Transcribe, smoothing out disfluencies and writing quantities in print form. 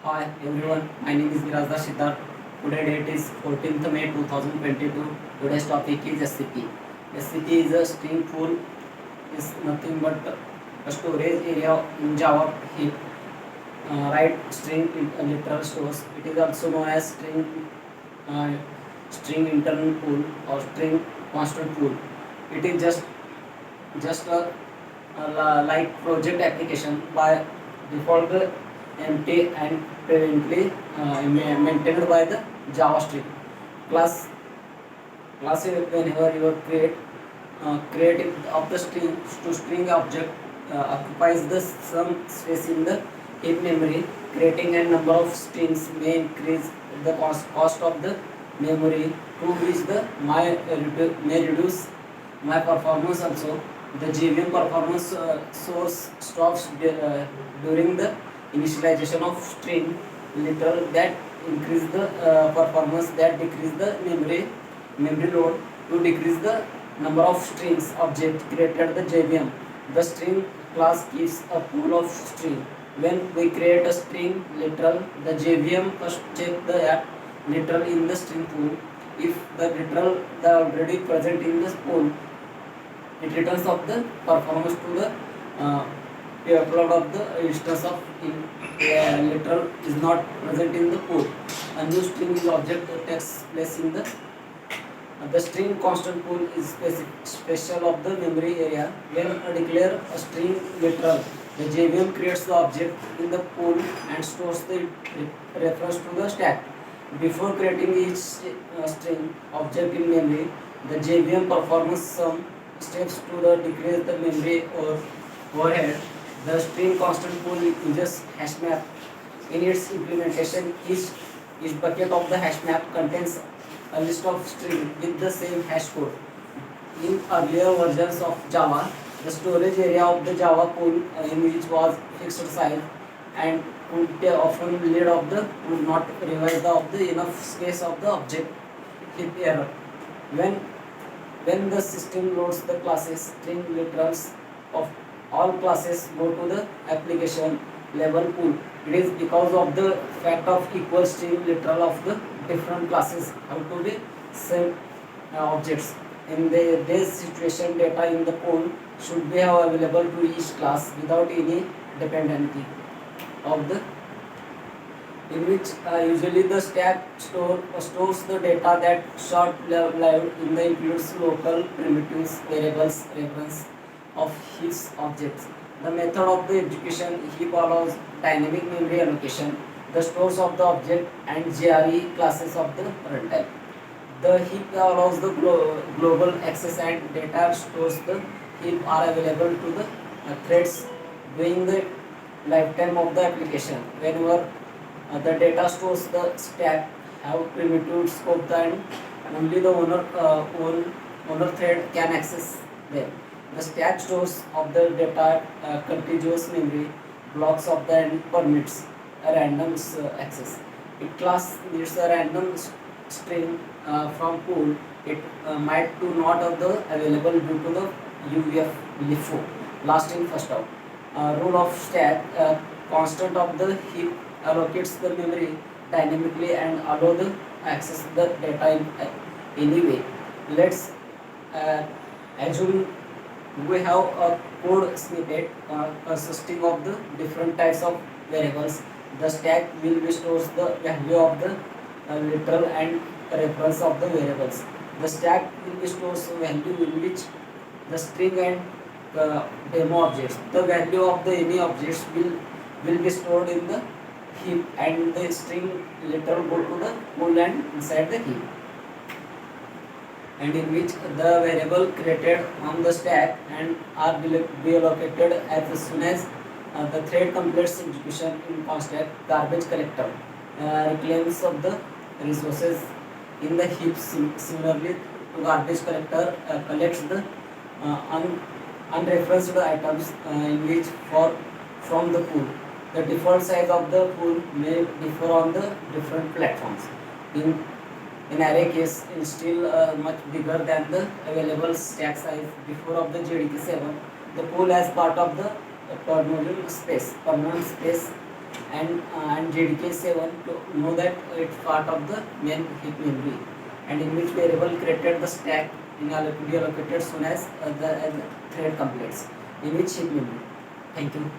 Hi everyone, my name is Mirazda Siddharth. Today date is 14th May 2022. Today's topic is SCP. SCP is a string pool, is nothing but a storage area in Java heap. Write string in literal stores. It is also known as uh, string internal pool or string constant pool. It is just like project application by default empty and currently maintained by the JavaScript class. Whenever you create of the string to string object occupies the some space in the heap memory. Creating a number of strings may increase the cost of the memory, to which the may reduce my performance also. The JVM performance source stops during the initialization of string literal that increase the performance, that decrease the memory load to decrease the number of strings object created the JVM. The string class keeps a pool of string. When we create a string literal, the JVM first check the literal in the string pool. If the literal the already present in the pool, it returns of the performance to the upload of the instance of literal is not present in the pool. A new string is object that takes place in the string constant pool is special of the memory area. When I declare a string literal, the JVM creates the object in the pool and stores the reference to the stack. Before creating each string object in memory, the JVM performs some steps to the decrease the memory or overhead. The string constant pool uses hash map. In its implementation, each bucket of the hash map contains a list of strings with the same hash code. In earlier versions of Java, the storage area of the Java pool in which was fixed size and would often lead of the would not revise the of the enough space of the object heap error. When when the system loads the classes, string literals of all classes go to the application level pool. It is because of the fact of equal string literal of the different classes have to be same objects. In this situation, data in the pool should be available to each class without any dependency of the, in which usually the stack stores the data that short-lived in the includes local primitives, variables, reference of heaps objects. The method of the execution heap allows dynamic memory allocation, the stores of the object and GRE classes of the runtime. The heap allows the global access and data stores the heap are available to the threads during the lifetime of the application. Whenever the data stores the stack have primitive scope and only the owner thread can access them. The stack stores of the data contiguous memory blocks of the and permits a random access. If class needs a random string from pool, it might do not have the available due to the UVF LIFO, last in first out. Rule of stack constant of the heap allocates the memory dynamically and allow the access the data in any way. Let's assume we have a code snippet consisting of the different types of variables. The stack will be stores the value of the literal and reference of the variables. The stack will be stores value in which the string and demo objects. The value of the any objects will be stored in the heap and the string literal go to the pool and inside the heap, and in which the variable created on the stack and are be allocated as soon as the thread completes execution in constant garbage collector reclaims of the resources in the heap. Similarly, garbage collector collects the unreferenced items in which from the pool. The default size of the pool may differ on the different platforms. In array case, is still much bigger than the available stack size before of the JDK7. The pool as part of the permanent space and JDK7 to know that it's part of the main heap memory, and in which variable created the stack in deallocated soon as the thread completes in which heap memory. Thank you.